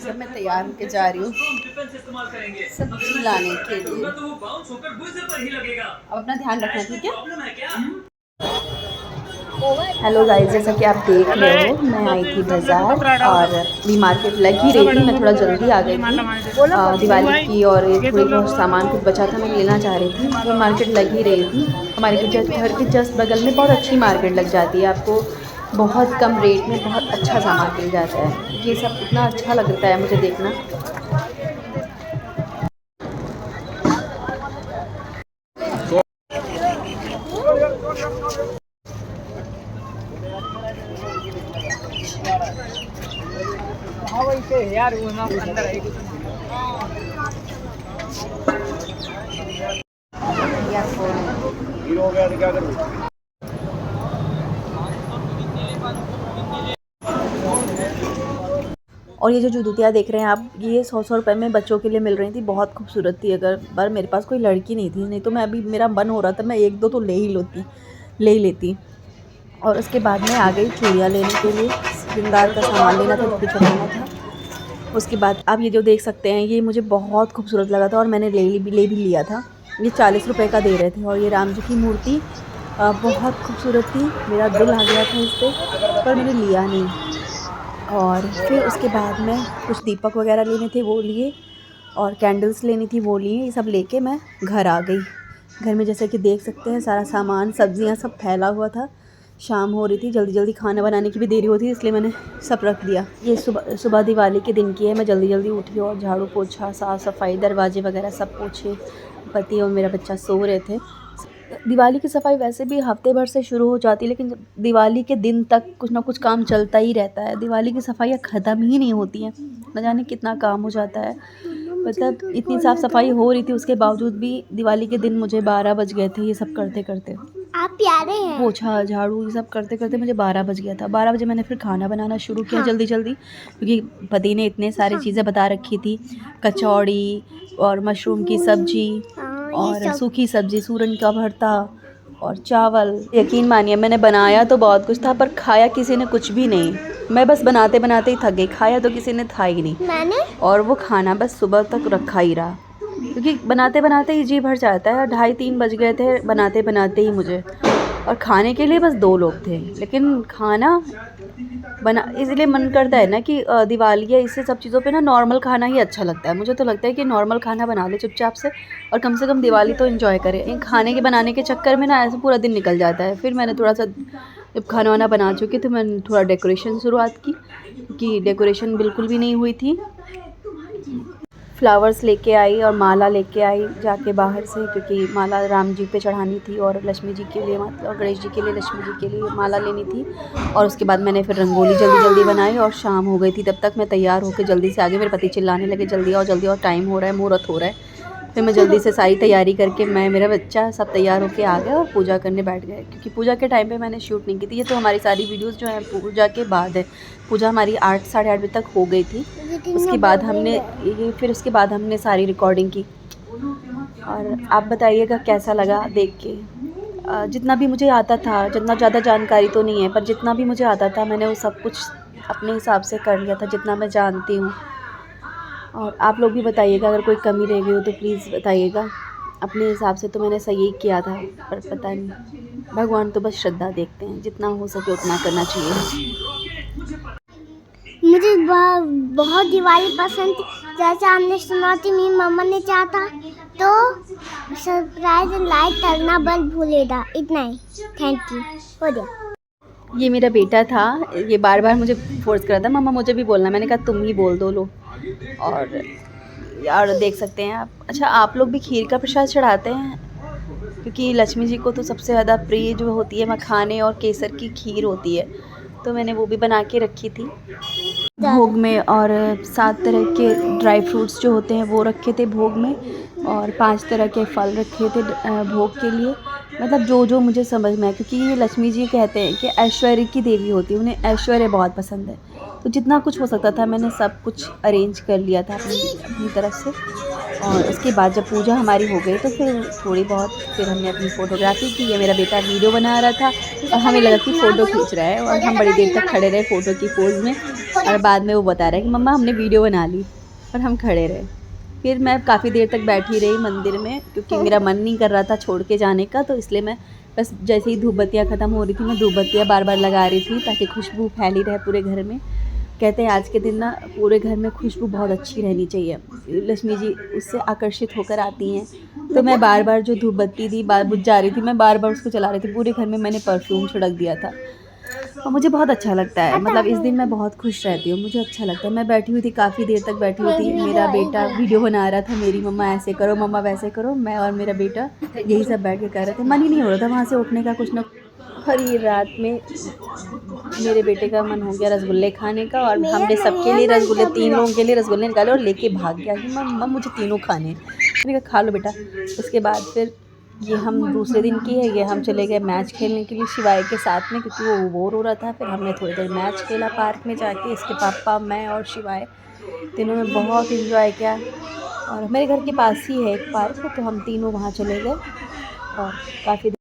सब मैं तैयार होके जा रही हूँ सब्जी लाने के लिए। अब अपना ध्यान रखना, ठीक है। हेलो गाइस, जैसा कि आप देख रहे हो मैं आई थी बाज़ार और अभी मार्केट लग ही रही थी। मैं थोड़ा जल्दी आ गई थी दिवाली की, और थोड़ी बहुत सामान कुछ बचा था मैं लेना चाह रही थी, तो मार्केट लग ही रही थी। हमारे घर के जस्ट बगल में बहुत अच्छी मार्केट लग जाती है, आपको बहुत कम रेट में बहुत अच्छा सामान मिल जाता है। ये सब इतना अच्छा लगता है मुझे देखना। यार वो अंदर है और ये जो जूतियाँ देख रहे हैं आप, ये 100-100 रुपये में बच्चों के लिए मिल रही थी। बहुत खूबसूरत थी। अगर बार मेरे पास कोई लड़की नहीं थी, नहीं तो मैं अभी मेरा मन हो रहा था मैं 1-2 तो ले ही लेती। और उसके बाद में आ गई चूड़ियाँ लेने के लिए, श्रृंगार का सामान लेना था, कुछ लेना था। उसके बाद आप ये जो देख सकते हैं, ये मुझे बहुत खूबसूरत लगा था और मैंने ले भी लिया था। ये 40 रुपये का दे रहे थे। और ये राम जी की मूर्ति बहुत खूबसूरत थी। मेरा दिल आ गया था इस पर मैंने लिया नहीं। और फिर उसके बाद में कुछ दीपक वगैरह लेने थे वो लिए, और कैंडल्स लेनी थी वो लिए। ये सब लेके मैं घर आ गई। घर में जैसे कि देख सकते हैं सारा सामान, सब्जियां सब फैला हुआ था। शाम हो रही थी, जल्दी जल्दी खाना बनाने की भी देरी होती है, इसलिए मैंने सब रख दिया। ये सुबह दिवाली के दिन की है। मैं जल्दी जल्दी उठी और झाड़ू पोछा, साफ़ सफाई, दरवाजे वगैरह सब पोछे। पति और मेरा बच्चा सो रहे थे। दिवाली की सफाई वैसे भी हफ्ते भर से शुरू हो जाती है, लेकिन दिवाली के दिन तक कुछ ना कुछ काम चलता ही रहता है। दिवाली की सफाइयाँ ख़त्म ही नहीं होती हैं, न जाने कितना काम हो जाता है। मतलब इतनी साफ़ सफाई हो रही थी, उसके बावजूद भी दिवाली के दिन मुझे 12 बज गए थे ये सब करते करते। आप प्यारे हैं। पोछा झाड़ू ये सब करते करते मुझे 12 बज गया था। 12 बजे मैंने फिर खाना बनाना शुरू किया। हाँ। जल्दी जल्दी, क्योंकि पति ने इतने सारी चीज़ें बता रखी थी, कचौड़ी और मशरूम की सब्जी और सूखी सब्जी, सूरन का भरता और चावल। यकीन मानिए मैंने बनाया तो बहुत कुछ था, पर खाया किसी ने कुछ भी नहीं। मैं बस बनाते बनाते ही थक गई, खाया तो किसी ने था ही नहीं। और वो खाना बस सुबह तक रखा ही रहा, क्योंकि बनाते बनाते ही जी भर जाता है। 2:30-3 बज गए थे बनाते बनाते ही मुझे। और खाने के लिए बस 2 लोग थे, लेकिन खाना बना इसलिए मन करता है ना कि दिवाली है, इससे सब चीज़ों पे ना नॉर्मल खाना ही अच्छा लगता है। मुझे तो लगता है कि नॉर्मल खाना बना ले चुपचाप से, और कम से कम दिवाली तो एंजॉय करें। इन खाने के बनाने के चक्कर में ना ऐसे पूरा दिन निकल जाता है। फिर मैंने थोड़ा सा जब खाना वाना बना चुकी तो मैंने थोड़ा डेकोरेशन शुरुआत की, क्योंकि डेकोरेशन बिल्कुल भी नहीं हुई थी। फ्लावर्स लेके आई और माला लेके आई जाके बाहर से, क्योंकि माला राम जी पे चढ़ानी थी और लक्ष्मी जी के लिए, मतलब गणेश जी के लिए, लक्ष्मी जी के लिए माला लेनी थी। और उसके बाद मैंने फिर रंगोली जल्दी जल्दी बनाई और शाम हो गई थी। तब तक मैं तैयार होकर जल्दी से आ गई। मेरे पति चिल्लाने लगे जल्दी आओ, टाइम हो रहा है, मुहूर्त हो रहा है। फिर मैं जल्दी से सारी तैयारी करके मैं, मेरा बच्चा सब तैयार होके आ गया और पूजा करने बैठ गए, क्योंकि पूजा के टाइम पे मैंने शूट नहीं की थी। ये तो हमारी सारी वीडियोस जो हैं पूजा के बाद है। पूजा हमारी 8 साढ़े 8 बजे तक हो गई थी। उसके बाद हमने सारी रिकॉर्डिंग की। और आप बताइएगा कैसा लगा देख के। जितना भी मुझे आता था, जितना ज़्यादा जानकारी तो नहीं है, पर जितना भी मुझे आता था मैंने वो सब कुछ अपने हिसाब से कर लिया था, जितना मैं जानती हूँ। और आप लोग भी बताइएगा अगर कोई कमी रह गई हो तो प्लीज़ बताइएगा। अपने हिसाब से तो मैंने सही किया था, पर पता नहीं, भगवान तो बस श्रद्धा देखते हैं, जितना हो सके उतना करना चाहिए। मुझे बहुत दिवाली पसंद थी। जैसे हमने सुना थी मेरी मम्मा ने चाहा था तो सरप्राइज लाइट करना बस भूलेगा, इतना ही। थैंक यू, हो गया। ये मेरा बेटा था, ये बार बार मुझे फोर्स कर रहा था, मम्मा मुझे भी बोलना। मैंने कहा तुम ही बोल दो लो। और देख सकते हैं आप। अच्छा, आप लोग भी खीर का प्रसाद चढ़ाते हैं? क्योंकि लक्ष्मी जी को तो सबसे ज़्यादा प्रिय जो होती है मखाने और केसर की खीर होती है, तो मैंने वो भी बना के रखी थी भोग में। और 7 तरह के ड्राई फ्रूट्स जो होते हैं वो रखे थे भोग में, और 5 तरह के फल रखे थे भोग के लिए। मतलब जो जो मुझे समझ में आया, क्योंकि ये लक्ष्मी जी कहते हैं कि ऐश्वर्य की देवी होती है, उन्हें ऐश्वर्य बहुत पसंद है। तो जितना कुछ हो सकता था मैंने सब कुछ अरेंज कर लिया था अपनी तरफ से। और उसके बाद जब पूजा हमारी हो गई तो फिर थोड़ी बहुत फिर हमने अपनी फ़ोटोग्राफ़ी की। ये मेरा बेटा वीडियो बना रहा था और हमें लगा कि फ़ोटो खींच रहा है, और हम बड़ी देर तक खड़े रहे फ़ोटो की पोज़ में। और बाद में वो बता रहा है कि मम्मा हमने वीडियो बना ली, और हम खड़े रहे। फिर मैं काफ़ी देर तक बैठी रही मंदिर में, क्योंकि मेरा मन नहीं कर रहा था छोड़ के जाने का, तो इसलिए मैं बस जैसे ही धूप बत्तियाँ ख़त्म हो रही थी मैं धूप बत्तियाँ बार बार लगा रही थी ताकि खुशबू फैली रहे पूरे घर में। कहते हैं आज के दिन ना पूरे घर में खुशबू बहुत अच्छी रहनी चाहिए, लक्ष्मी जी उससे आकर्षित होकर आती हैं। तो मैं बार बार जो धूप बत्ती थी बार बुझ जा रही थी, मैं बार बार उसको चला रही थी। पूरे घर में मैंने परफ्यूम छिड़क दिया था, और मुझे बहुत अच्छा लगता है। मतलब इस दिन मैं बहुत खुश रहती हूँ, मुझे अच्छा लगता है। मैं बैठी हुई थी, काफ़ी देर तक बैठी हुई थी। मेरा बेटा वीडियो बना रहा था, मेरी मम्मा ऐसे करो, मम्मा वैसे करो। मैं और मेरा बेटा यही सब बैठ के कर रहे थे। मन ही नहीं हो रहा था वहाँ से उठने का कुछ ना। और ये रात में मेरे बेटे का मन हो गया रसगुल्ले खाने का, और हमने सबके लिए रसगुल्ले, 3 लोगों के लिए रसगुल्ले निकाले और लेके भाग गया कि मम्मा मुझे तीनों खाने हैं। मैंने कहा खा लो बेटा। उसके बाद फिर ये हम दूसरे दिन की है, ये हम चले गए मैच खेलने के लिए शिवाय के साथ में, क्योंकि वो बोर हो रहा था। फिर हमने थोड़ी देर मैच खेला पार्क में जाके, इसके पापा, मैं और शिवाय तीनों ने बहुत इन्जॉय किया। और मेरे घर के पास ही है एक पार्क, तो हम तीनों वहाँ चले गए और काफ़ी।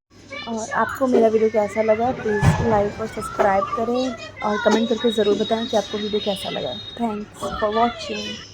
और आपको मेरा वीडियो कैसा लगा प्लीज़ लाइक और सब्सक्राइब करें, और कमेंट करके ज़रूर बताएं कि आपको वीडियो कैसा लगा। Thanks for watching.